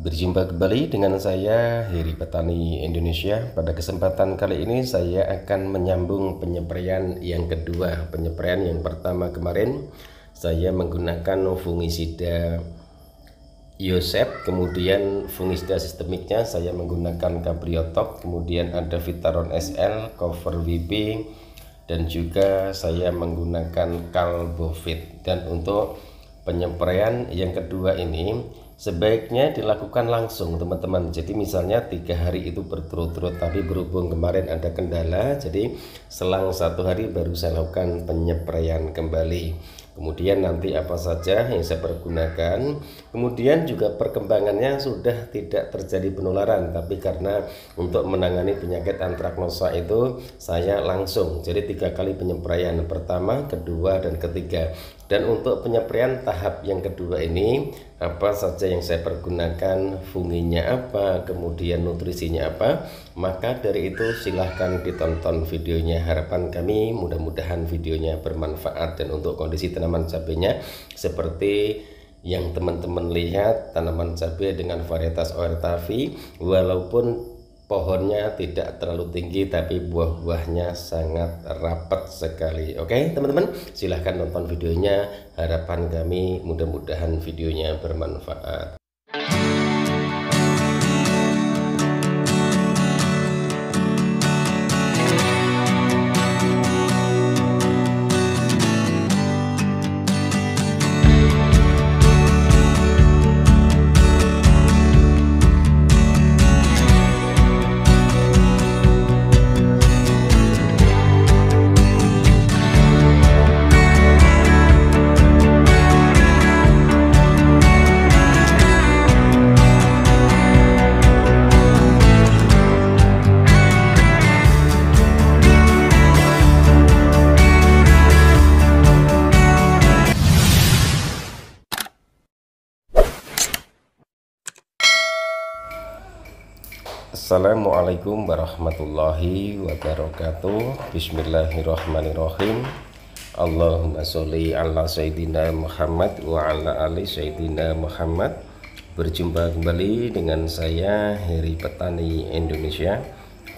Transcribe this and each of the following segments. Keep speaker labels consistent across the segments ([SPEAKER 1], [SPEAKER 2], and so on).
[SPEAKER 1] Berjumpa kembali dengan saya Heri Petani Indonesia. Pada kesempatan kali ini saya akan menyambung penyepraian yang kedua. Penyepraian yang pertama kemarin saya menggunakan fungisida Yosep, kemudian fungisida sistemiknya saya menggunakan Cabriotop, kemudian ada Vitaron SL, Cover VP, dan juga saya menggunakan Calbovit. Dan untuk penyepraian yang kedua ini sebaiknya dilakukan langsung teman-teman. Jadi misalnya 3 hari itu berturut-turut, tapi berhubung kemarin ada kendala, jadi selang 1 hari baru saya lakukan penyepraian kembali. Kemudian nanti apa saja yang saya pergunakan, kemudian juga perkembangannya sudah tidak terjadi penularan, tapi karena untuk menangani penyakit antraknosa itu saya langsung, jadi 3 kali penyepraian, pertama, kedua, dan ketiga. Dan untuk penyepraian tahap yang kedua ini, apa saja yang saya pergunakan, funginya apa, kemudian nutrisinya apa, maka dari itu silahkan ditonton videonya. Harapan kami mudah-mudahan videonya bermanfaat. Dan untuk kondisi tanaman cabenya seperti yang teman-teman lihat, tanaman cabai dengan varietas Oertavi, walaupun pohonnya tidak terlalu tinggi tapi buah-buahnya sangat rapat sekali. Oke teman-teman, silahkan nonton videonya. Harapan kami mudah-mudahan videonya bermanfaat. Assalamualaikum warahmatullahi wabarakatuh. Bismillahirrahmanirrahim. Allahumma sholli ala Sayyidina Muhammad wa ala ali Sayyidina Muhammad. Berjumpa kembali dengan saya Heri Petani Indonesia.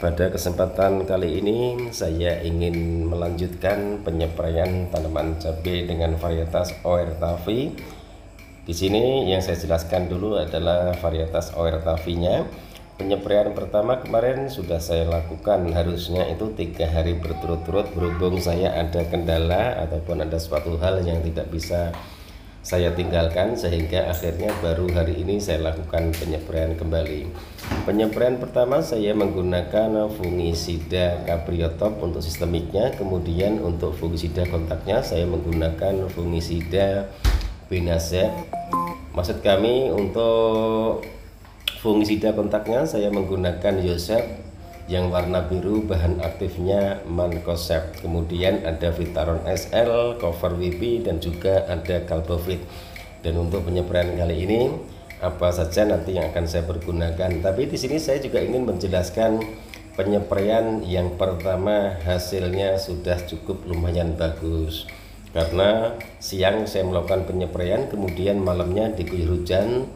[SPEAKER 1] Pada kesempatan kali ini saya ingin melanjutkan penyepraian tanaman cabai dengan varietas Oertavi. Di sini yang saya jelaskan dulu adalah varietas Oertavinya. Penyepraian pertama kemarin sudah saya lakukan, harusnya itu 3 hari berturut-turut, berhubung saya ada kendala ataupun ada suatu hal yang tidak bisa saya tinggalkan, sehingga akhirnya baru hari ini saya lakukan penyepraian kembali. Penyepraian pertama saya menggunakan fungisida Cabriotop untuk sistemiknya, kemudian untuk fungisida kontaknya saya menggunakan fungisida Benazet. Maksud kami untuk fungisida kontaknya saya menggunakan Yosep yang warna biru, bahan aktifnya Mancozeb. Kemudian ada Vitaron SL, Cover VP, dan juga ada Calbovit. Dan untuk penyepraian kali ini apa saja nanti yang akan saya pergunakan. Tapi di sini saya juga ingin menjelaskan penyepraian yang pertama hasilnya sudah cukup lumayan bagus. Karena siang saya melakukan penyepraian, kemudian malamnya diguyur hujan.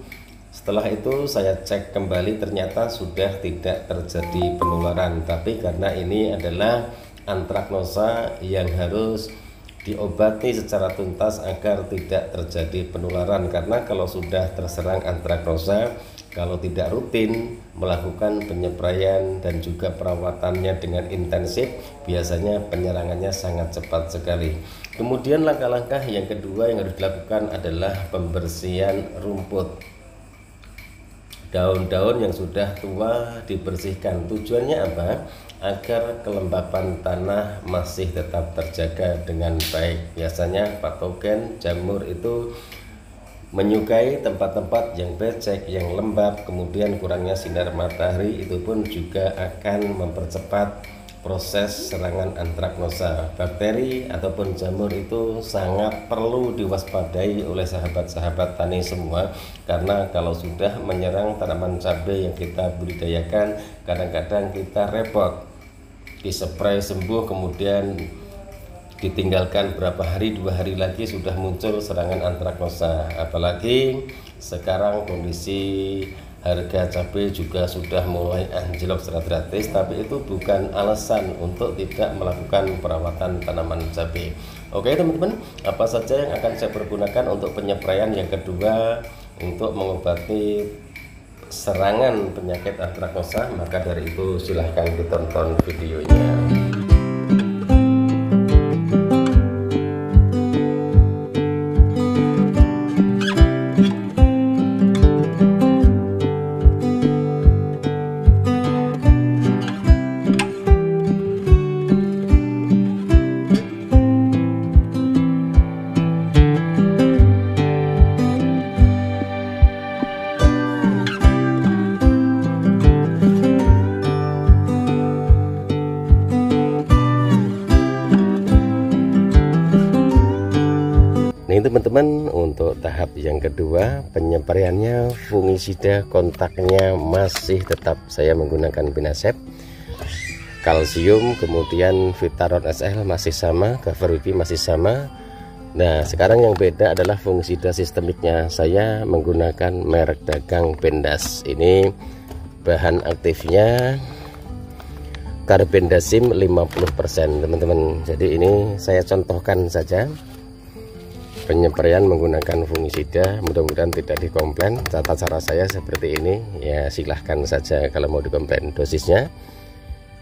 [SPEAKER 1] Setelah itu saya cek kembali, ternyata sudah tidak terjadi penularan. Tapi karena ini adalah antraknosa yang harus diobati secara tuntas agar tidak terjadi penularan. Karena kalau sudah terserang antraknosa, kalau tidak rutin melakukan penyepraian dan juga perawatannya dengan intensif, biasanya penyerangannya sangat cepat sekali. Kemudian langkah-langkah yang kedua yang harus dilakukan adalah pembersihan rumput. Daun-daun yang sudah tua dibersihkan. Tujuannya apa? Agar kelembapan tanah masih tetap terjaga dengan baik. Biasanya patogen jamur itu menyukai tempat-tempat yang becek, yang lembab, kemudian kurangnya sinar matahari, itu pun juga akan mempercepat proses serangan antraknosa. Bakteri ataupun jamur itu sangat perlu diwaspadai oleh sahabat-sahabat tani semua, karena kalau sudah menyerang tanaman cabai yang kita budidayakan, kadang-kadang kita repot dispray sembuh, kemudian ditinggalkan berapa hari, 2 hari lagi sudah muncul serangan antraknosa. Apalagi sekarang kondisi harga cabai juga sudah mulai anjlok secara drastis, tapi itu bukan alasan untuk tidak melakukan perawatan tanaman cabai. Oke teman-teman, apa saja yang akan saya pergunakan untuk penyepraian yang kedua untuk mengobati serangan penyakit antraknosa, maka dari itu silahkan ditonton videonya. Ini teman-teman, untuk tahap yang kedua penyepraiannya fungisida kontaknya masih tetap saya menggunakan Binasep, kalsium, kemudian Vitaron SL masih sama, Cover WP masih sama. Nah sekarang yang beda adalah fungisida sistemiknya, saya menggunakan merek dagang Bendas. Ini bahan aktifnya Carbendazim 50% teman-teman. Jadi ini saya contohkan saja penyepraian menggunakan fungisida, mudah-mudahan tidak dikomplain. Tata cara saya seperti ini ya, silahkan saja kalau mau dikomplain. Dosisnya,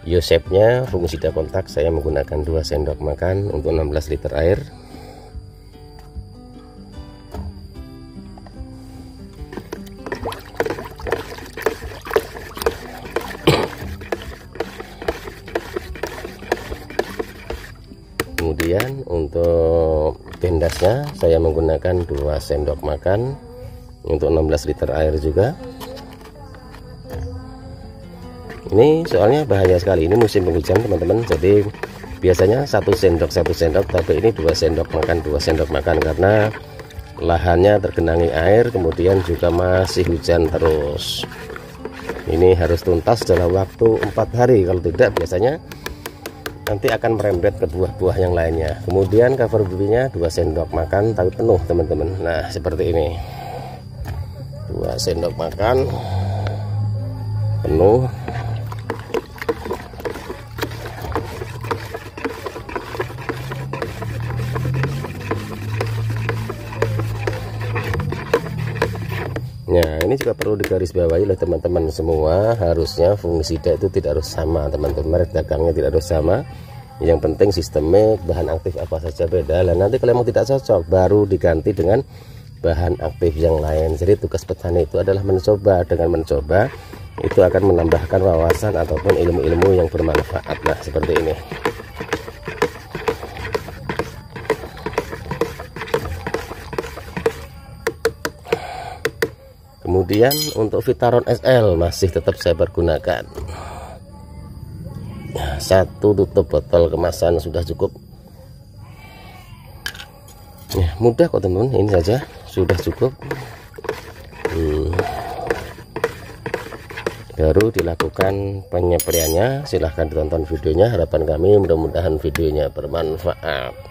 [SPEAKER 1] Yosepnya fungisida kontak saya menggunakan 2 sendok makan untuk 16 liter air. Kemudian untuk Bendasnya saya menggunakan 2 sendok makan untuk 16 liter air juga. Ini soalnya bahaya sekali, ini musim penghujan teman-teman, jadi biasanya 1 sendok, tapi ini 2 sendok makan karena lahannya tergenangi air, kemudian juga masih hujan terus. Ini harus tuntas dalam waktu 4 hari, kalau tidak biasanya nanti akan merembet ke buah-buah yang lainnya. Kemudian Cover WP-nya 2 sendok makan tapi penuh teman-teman. Nah seperti ini, 2 sendok makan penuh. Nah ini juga perlu digarisbawahi oleh teman-teman semua, harusnya fungisida itu tidak harus sama teman-teman, merek dagangnya tidak harus sama. Yang penting sistemik, bahan aktif apa saja beda. Lah nanti kalau memang tidak cocok baru diganti dengan bahan aktif yang lain. Jadi tugas petani itu adalah mencoba, dengan mencoba itu akan menambahkan wawasan ataupun ilmu-ilmu yang bermanfaat. Nah seperti ini. Kemudian untuk Vitaron SL masih tetap saya pergunakan. Nah, 1 tutup botol kemasan sudah cukup. Ya, mudah kok teman-teman, ini saja sudah cukup. Baru dilakukan penyepraiannya, silahkan ditonton videonya. Harapan kami mudah-mudahan videonya bermanfaat.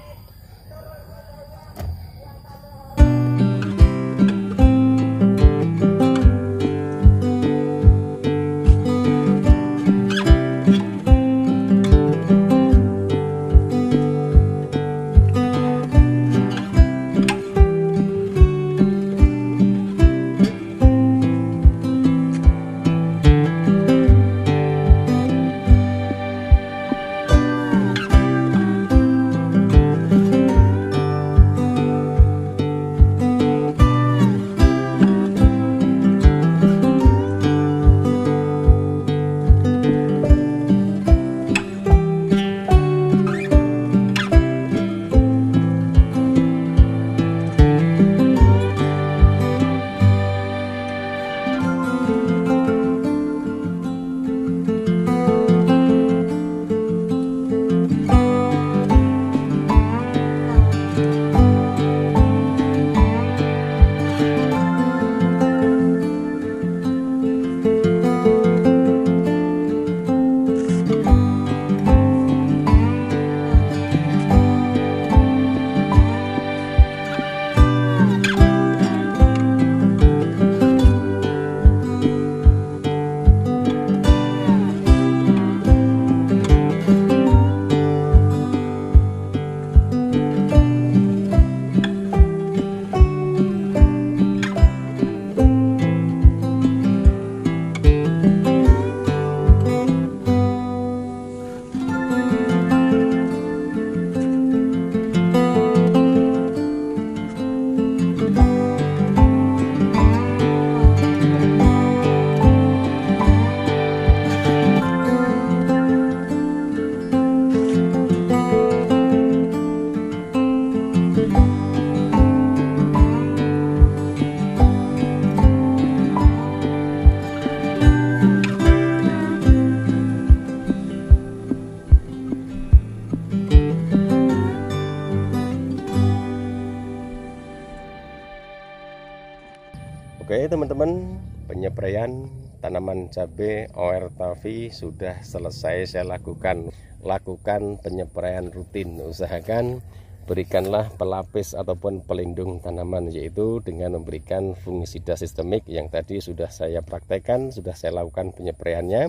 [SPEAKER 1] Penyepreian tanaman cabai ORTAVI sudah selesai saya lakukan penyepreian rutin. Usahakan berikanlah pelapis ataupun pelindung tanaman, yaitu dengan memberikan fungisida sistemik yang tadi sudah saya praktekkan, sudah saya lakukan penyepreiannya.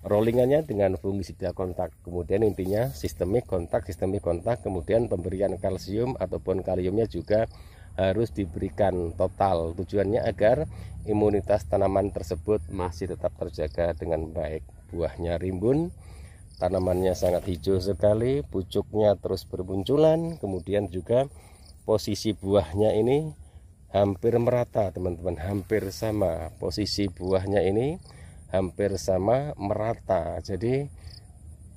[SPEAKER 1] Rollingannya dengan fungisida kontak, kemudian intinya sistemik kontak, kemudian pemberian kalsium ataupun kaliumnya juga harus diberikan total. Tujuannya agar imunitas tanaman tersebut masih tetap terjaga dengan baik. Buahnya rimbun, tanamannya sangat hijau sekali, pucuknya terus bermunculan, kemudian juga posisi buahnya ini hampir merata teman-teman, hampir sama. Posisi buahnya ini hampir sama, merata. Jadi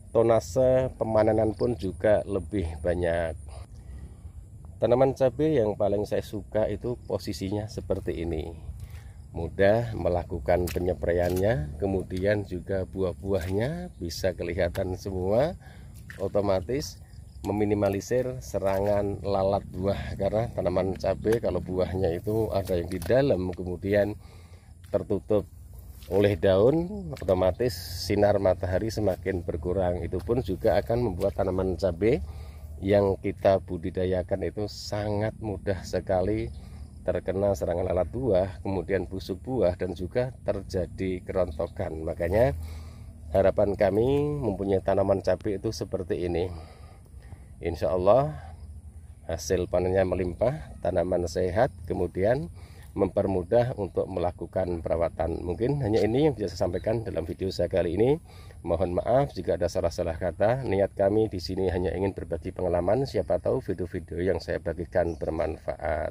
[SPEAKER 1] tonase pemanenan pun juga lebih banyak. Tanaman cabai yang paling saya suka itu posisinya seperti ini, mudah melakukan penyepreiannya, kemudian juga buah-buahnya bisa kelihatan semua, otomatis meminimalisir serangan lalat buah. Karena tanaman cabai kalau buahnya itu ada yang di dalam kemudian tertutup oleh daun, otomatis sinar matahari semakin berkurang. Itu pun juga akan membuat tanaman cabai yang kita budidayakan itu sangat mudah sekali terkena serangan lalat buah, kemudian busuk buah, dan juga terjadi kerontokan. Makanya harapan kami mempunyai tanaman cabai itu seperti ini. Insya Allah hasil panennya melimpah, tanaman sehat, kemudian mempermudah untuk melakukan perawatan. Mungkin hanya ini yang bisa saya sampaikan dalam video saya kali ini. Mohon maaf jika ada salah-salah kata. Niat kami di sini hanya ingin berbagi pengalaman. Siapa tahu video-video yang saya bagikan bermanfaat.